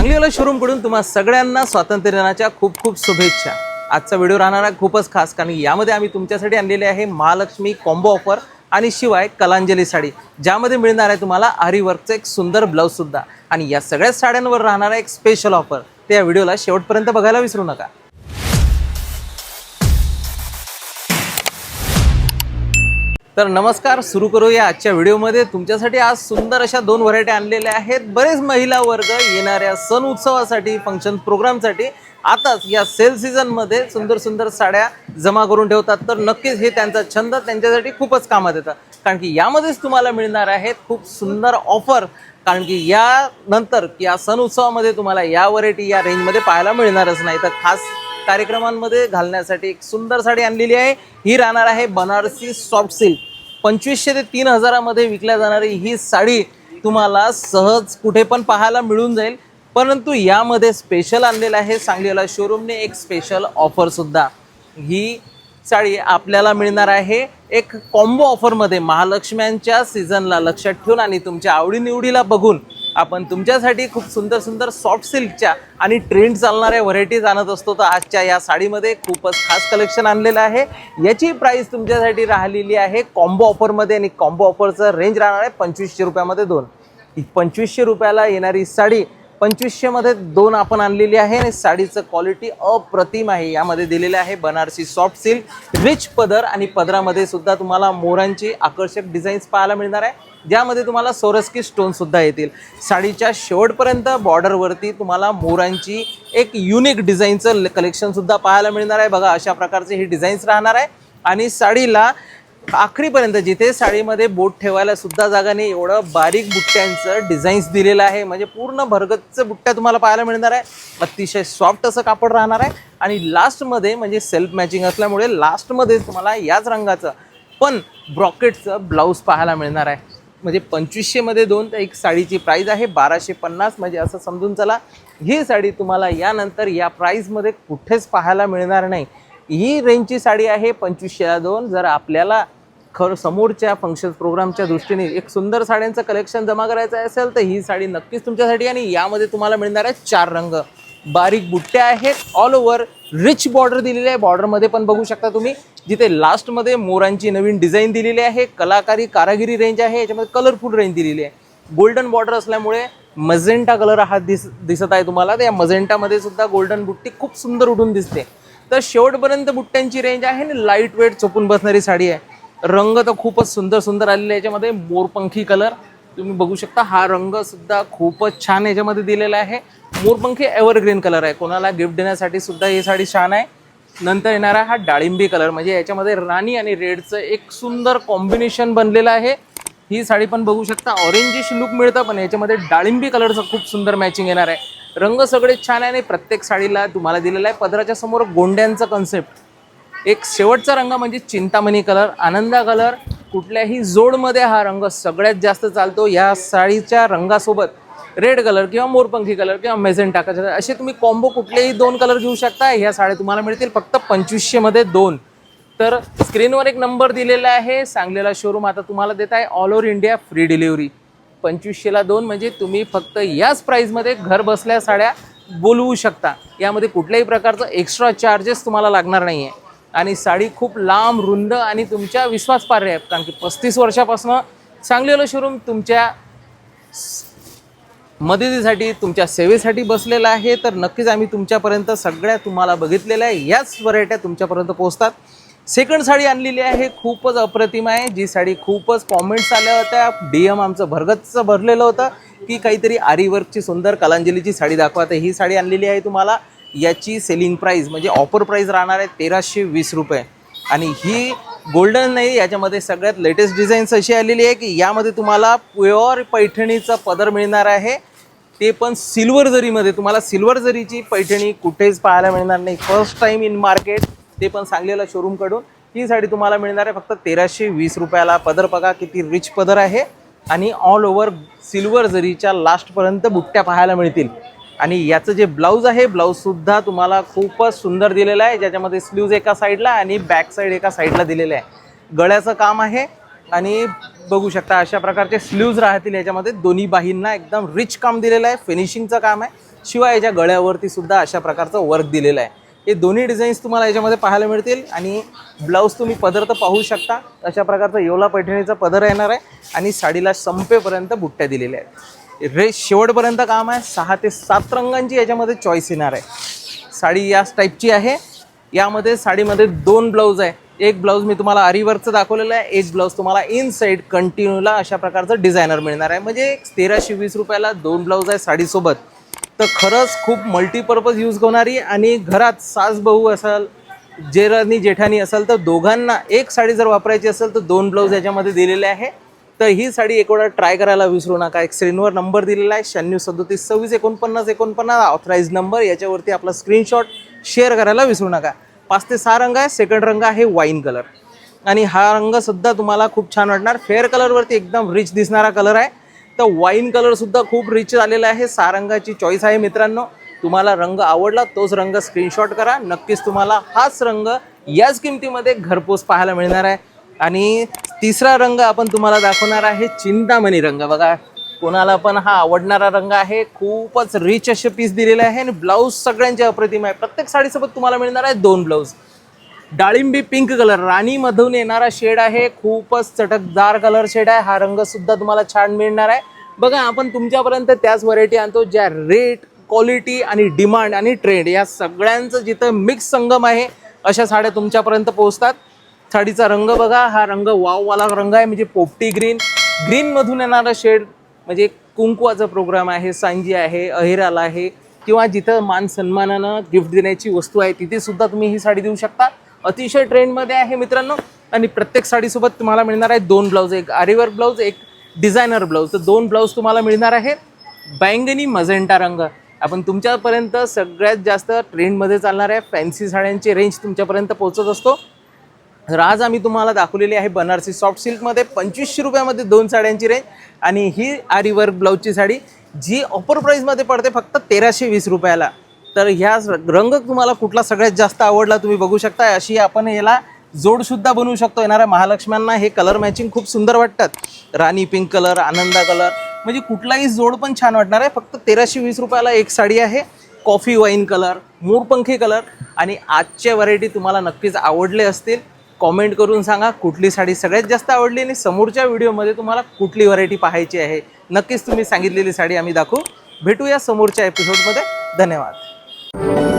सांगलीवाला showroom कडून तुम्हा सगळ्यांना स्वातंत्र्य दिनाच्या खूप खूप शुभेच्छा। आजचा व्हिडिओ राहणार आहे खूपच खास, कारण यामध्ये आम्ही तुमच्यासाठी आणलेले आहे महालक्ष्मी कॉम्बो ऑफर आणि शिवाय कलांजली साडी, ज्यामध्ये मिळणार आहे तुम्हाला आरी वर्कचं एक सुंदर ब्लाउज सुद्धा। आणि या सगळ्या साड्यांवर राहणार आहे एक स्पेशल ऑफर। ते या व्हिडिओला शेवटपर्यंत बघायला विसरू नका। तर नमस्कार, सुरू करूया आजच्या व्हिडिओमध्ये। तुमच्यासाठी आज सुंदर अशा दोन व्हरायटी आणलेल्या आहेत। बरेच महिला वर्ग येणाऱ्या सण उत्सवासाठी, फंक्शन प्रोग्रामसाठी आताच या सेल सीझन मध्ये सुंदर सुंदर साड्या जमा करून ठेवतात। तर नक्कीच हे त्यांचा छंद त्यांच्यासाठी खूपच कामात येतं, कारण की यामध्येच तुम्हाला मिळणार आहेत खूप सुंदर ऑफर। कारण की या नंतर या सण उत्सवामध्ये तुम्हाला या व्हरायटी या रेंजमध्ये पाहायला मिळणारच नाही। तर खास कार्यक्रमांमध्ये घालण्यासाठी एक सुंदर साडी आणलेली आहे। ही राहणार आहे बनारसी सॉफ्ट सिल्क। 2500 ते 3000 मध्ये विकल्या जाणारी ही साडी तुम्हाला सहज कुठे पण पाहायला मिळून जाईल। परंतु यामध्ये स्पेशल आणलेलं आहे सांगलीवाला शोरूमने एक स्पेशल ऑफर सुद्धा। ही साडी आपल्याला मिळणार आहे एक कॉम्बो ऑफरमध्ये। महालक्ष्म्यांच्या सीझनला लक्षात ठेवून आणि तुमच्या आवडीनिवडीला बघून आपण तुमच्यासाठी खूप सुंदर सुंदर सॉफ्ट सिल्कच्या आणि ट्रेंड चालणाऱ्या व्हरायटीज आणत असतो। तर आजच्या या साडीमध्ये खूपच खास कलेक्शन आणलेलं आहे। याची प्राइस तुमच्यासाठी राहिलेली आहे कॉम्बो ऑफरमध्ये, आणि कॉम्बो ऑफरचं रेंज राहणार आहे 2500 रुपयामध्ये दोन। ही 2500 रुपयाला येणारी साडी 2500 मध्ये दोन आपण आणलेली आहे। आणि साडीचं क्वालिटी अप्रतिम आहे। यामध्ये दिलेले आहे बनारसी सॉफ्ट सिल्क, रिच पदर, आणि पदरामध्ये सुद्धा तुम्हाला मोरांची आकर्षक डिझाईन्स पाहायला मिळणार आहे, ज्यामध्ये तुम्हाला सोरस्की स्टोन सुद्धा येतील। साडीच्या शेवटपर्यंत बॉर्डरवरती तुम्हाला मोरांची एक युनिक डिझाईनचं कलेक्शन सुद्धा पाहायला मिळणार आहे। बघा, अशा प्रकारचे ही डिझाईन्स राहणार आहे। आणि साडीला आखरीपर्यंत जिथे साडीमध्ये बोट ठेवायला सुद्धा जागा नाही एवढं बारीक बुट्ट्यांचं डिझाईन्स दिलेलं आहे। म्हणजे पूर्ण भरगतचं बुट्ट्या तुम्हाला पाहायला मिळणार आहे। अतिशय सॉफ्ट असं कापड राहणार आहे। आणि लास्टमध्ये म्हणजे सेल्फ मॅचिंग असल्यामुळे लास्टमध्ये तुम्हाला याच रंगाचं पण ब्रॉकेटचं ब्लाऊज पाहायला मिळणार आहे। म्हणजे 2500 मध्ये दोन, तर एक साडीची प्राइस आहे 1250। म्हणजे असं समजून चला, ही साडी तुम्हाला यानंतर या प्राइसमध्ये कुठेच पाहायला मिळणार नाही। ही रेंजची साडी आहे 2500ला दोन। जर आपल्याला समोरच्या फंक्शन प्रोग्रामच्या दृष्टीने एक सुंदर साड्यांचं कलेक्शन जमा करायचं असेल तर ही साडी नक्कीच तुमच्यासाठी। आणि यामध्ये तुम्हाला मिळणार आहे 4 रंग, बारीक बुट्ट्या आहेत, ऑल ओव्हर रिच बॉर्डर दिलेली आहे। बॉर्डरमध्ये पण बघू शकता तुम्ही, जिथे लास्टमध्ये मोरांची नवीन डिझाईन दिलेली आहे। कारागिरी रेंज आहे, याच्यामध्ये कलरफुल रेंज दिलेली आहे। गोल्डन बॉर्डर असल्यामुळे मजेंटा कलर हा दिसत आहे तुम्हाला। तर या मजेंटामध्ये सुद्धा गोल्डन बुट्टी खूप सुंदर उठून दिसते। तर शेवटपर्यंत बुट्ट्यांची रेंज आहे आणि लाईट वेट चोपून बसणारी साडी आहे। रंग तर खूपच सुंदर सुंदर आलेले आहे। याच्यामध्ये मोरपंखी कलर तुम्ही बघू शकता, हा रंग सुद्धा खूपच छान याच्यामध्ये दिलेला आहे। मोरपंखी एव्हरग्रीन कलर आहे, कोणाला गिफ्ट देण्यासाठी सुद्धा ही साडी छान आहे। नंतर येणारा हा डाळिंबी कलर, म्हणजे याच्यामध्ये राणी आणि रेडचं एक सुंदर कॉम्बिनेशन बनलेलं आहे। ही साडी पण बघू शकता, ऑरेंजिश लुक मिळतं, पण याच्यामध्ये डाळिंबी कलरचं खूप सुंदर मॅचिंग येणार आहे। रंग सगळे छान आहे आणि प्रत्येक साडीला तुम्हाला दिलेला आहे पदराच्या समोर गोंड्यांचं कन्सेप्ट। एक शेवटचा रंग म्हणजे चिंतामणी कलर, आनंदा कलर। कुठल्याही जोडमध्ये हा रंग सगळ्यात जास्त चालतो। या साडीच्या रंगासोबत रेड कलर किंवा मोरपंखी कलर किंवा मेजेंटा कलर असे तुम्ही कॉम्बो कुठलेही दोन कलर घेऊ शकता। ह्या साड्या तुम्हाला मिळतील फक्त 2500 मध्ये दोन। तर स्क्रीनवर एक नंबर दिलेला आहे, सांगलीला शोरूम आता तुम्हाला देत आहे all over India free delivery. 2500ला दोन म्हणजे तुम्ही फक्त याच प्राइसमध्ये घर बसल्या साड्या बोलवू शकता। यामध्ये कुठल्याही प्रकारचं एक्स्ट्रा चार्जेस तुम्हाला लागणार नाही आहे। आणि साडी खूप लांब, रुंद आणि तुमच्या विश्वासपार्ह आहे, कारण की 35 वर्षापासून सांगलीवाला शोरूम तुमच्या मदतीसाठी, तुमच्या सेवेसाठी बसलेला आहे। तर नक्कीच आम्ही तुमच्यापर्यंत सगळ्या तुम्हाला बघितलेल्या आहे याच व्हरायट्या तुमच्यापर्यंत पोहोचतात। सेकंड साडी आणलेली आहे, खूपच अप्रतिम आहे। जी साडी खूपच कॉमेंट्स आल्या होत्या, DM आमचं भरगतचं भरलेलं होतं की काहीतरी आरी वर्कची सुंदर कलांजलीची साडी दाखवा। तर ही साडी आणलेली आहे तुम्हाला। याची सेलिंग प्राइस म्हणजे ऑफर प्राइस राहणार आहे 1320 रुपये। आणि ही गोल्डन नाही, याच्यामध्ये सगळ्यात लेटेस्ट डिझाईन्स अशी आलेली आहे की यामध्ये तुम्हाला प्युअर पैठणीचा पदर मिळणार आहे, ते पण सिल्वर जरीमध्ये। तुम्हाला सिल्वर जरीची पैठणी कुठेच पाहायला मिळणार नाही, फर्स्ट टाइम इन मार्केट, ते पण सांगलीवाला शोरूमकडून। ही साडी तुम्हाला मिळणार आहे फक्त 1320 रुपयाला। पदर बघा किती रिच पदर आहे, आणि ऑल ओव्हर सिल्वर जरीच्या लास्टपर्यंत बुट्ट्या पाहायला मिळतील। आणि याचं जे ब्लाऊज आहे, ब्लाऊजसुद्धा तुम्हाला खूपच सुंदर दिलेलं आहे, ज्याच्यामध्ये स्लीव्ज एका साईडला आणि बॅक साईड एका साईडला दिलेलं आहे। गळ्याचं काम आहे आणि बघू शकता अशा प्रकारचे स्लीव्ज राहतील याच्यामध्ये। दोन्ही बाहींना एकदम रिच काम दिलेलं आहे, फिनिशिंगचं काम आहे। शिवाय याच्या गळ्यावरती सुद्धा अशा प्रकारचं वर्क दिलेलं आहे. हे दोन्ही डिझाईन्स तुम्हाला याच्यामध्ये पाहायला मिळतील. आणि ब्लाऊज तुम्ही पदर तर पाहू शकता, अशा प्रकारचा येवला पैठणीचा पदर येणार आहे आणि साडीला संपेपर्यंत बुट्ट्या दिलेल्या आहेत. शेवटपर्यंत काम आहे. 6 ते 7 रंगांची याच्यामध्ये चॉईस येणार आहे. साडी याच टाईपची आहे. यामध्ये साडीमध्ये 2 ब्लाऊज आहे. एक ब्लाऊज मी तुम्हाला आरीवर्कचं दाखवलेलं आहे, एक ब्लाऊज तुम्हाला इनसाईड कंटिन्यूला अशा प्रकारचं डिझायनर मिळणार आहे. म्हणजे 1320 रुपयाला 2 ब्लाऊज आहे साडीसोबत. तर खरंच खूप मल्टीपर्पज यूज होणारी आणि घरात सास बहू असाल, जेरानी जेठानी असाल तर दोघांना एक साडी जर वापरायची असेल तर 2 ब्लाऊज याच्यामध्ये दिलेले आहे. तर ही साडी एक वेळा ट्राय करायला विसरू नका. एक स्क्रीनवर नंबर दिलेला आहे 9637264949 ऑथराईज नंबर. याच्यावरती आपला स्क्रीनशॉट शेअर करायला विसरू नका. 5 ते 6 रंग आहे. सेकंड रंग आहे वाईन कलर आणि हा रंगसुद्धा तुम्हाला खूप छान वाटणार. फेअर कलरवरती एकदम रिच दिसणारा कलर आहे. तर वाईन कलरसुद्धा खूप रिच आलेला आहे. 6 रंगाची चॉईस आहे मित्रांनो. तुम्हाला रंग आवडला तोच रंग स्क्रीनशॉट करा. नक्कीच तुम्हाला हाच रंग याच किमतीमध्ये घरपोच पाहायला मिळणार आहे. आणि तिसरा रंग आपण तुम्हाला दाखवणार आहे चिंतामणी रंग. बघा, कोणाला पण हा आवडणारा रंग आहे. खूपच रिच असे पीस दिलेले आहे आणि ब्लाऊज सगळ्यांचे अप्रतिम आहे. प्रत्येक साडीसोबत तुम्हाला मिळणार आहे 2 ब्लाऊज. डाळिंबी पिंक कलर राणीमधून येणारा शेड आहे. खूपच चटकदार कलर शेड आहे. हा रंगसुद्धा तुम्हाला छान मिळणार आहे. बघा, आपण तुमच्यापर्यंत त्याच व्हरायटी आणतो ज्या रेट, क्वालिटी आणि डिमांड आणि ट्रेंड या सगळ्यांचं जिथं मिक्स संगम आहे अशा साड्या तुमच्यापर्यंत पोहोचतात. साडीचा रंग बघा, हा रंग वाववाला रंग आहे. म्हणजे पोपटी ग्रीन, ग्रीनमधून येणारा शेड. म्हणजे कुंकवाचा प्रोग्राम आहे, सांजी आहे, अहिराल आहे किंवा जिथं मान सन्मानानं गिफ्ट देण्याची वस्तू आहे तिथे सुद्धा तुम्ही ही साडी देऊ शकता. अतिशय ट्रेंडमध्ये आहे मित्रांनो. आणि प्रत्येक साडीसोबत तुम्हाला मिळणार आहे 2 ब्लाऊज. एक आरीवर्क ब्लाऊज, एक डिझायनर ब्लाऊज. तर 2 ब्लाऊज तुम्हाला मिळणार आहे. बैंगनी मजेंटा रंग. आपण तुमच्यापर्यंत सगळ्यात जास्त ट्रेंडमध्ये चालणाऱ्या फॅन्सी साड्यांची रेंज तुमच्यापर्यंत पोहोचत असतो. तर आज आम्ही तुम्हाला दाखवलेली आहे बनारसी सॉफ्ट सिल्कमध्ये 2500 रुपयामध्ये 2 साड्यांची रेंज. आणि ही आरीवर्क ब्लाऊजची साडी जी ऑफर प्राईजमध्ये पडते फक्त 1320 रुपयाला. तर ह्या रंग तुम्हाला कुठला सगळ्यात जास्त आवडला तुम्ही बघू शकता. अशी आपण याला जोडसुद्धा बनवू शकतो. येणाऱ्या महालक्ष्म्यांना हे कलर मॅचिंग खूप सुंदर वाटतात. राणी पिंक कलर, आनंदा कलर, म्हणजे कुठलाही जोड पण छान वाटणार आहे. फक्त 1320 रुपयाला एक साडी आहे. कॉफी वाईन कलर, मोरपंखी कलर. आणि आजच्या व्हरायटी तुम्हाला नक्कीच आवडले असतील. कॉमेंट करून सांगा कुठली साडी सगळ्यात जास्त आवडली आणि समोरच्या व्हिडिओमध्ये तुम्हाला कुठली व्हरायटी पाहायची आहे. नक्कीच तुम्ही सांगितलेली साडी आम्ही दाखवू. भेटूया समोरच्या एपिसोडमध्ये. धन्यवाद.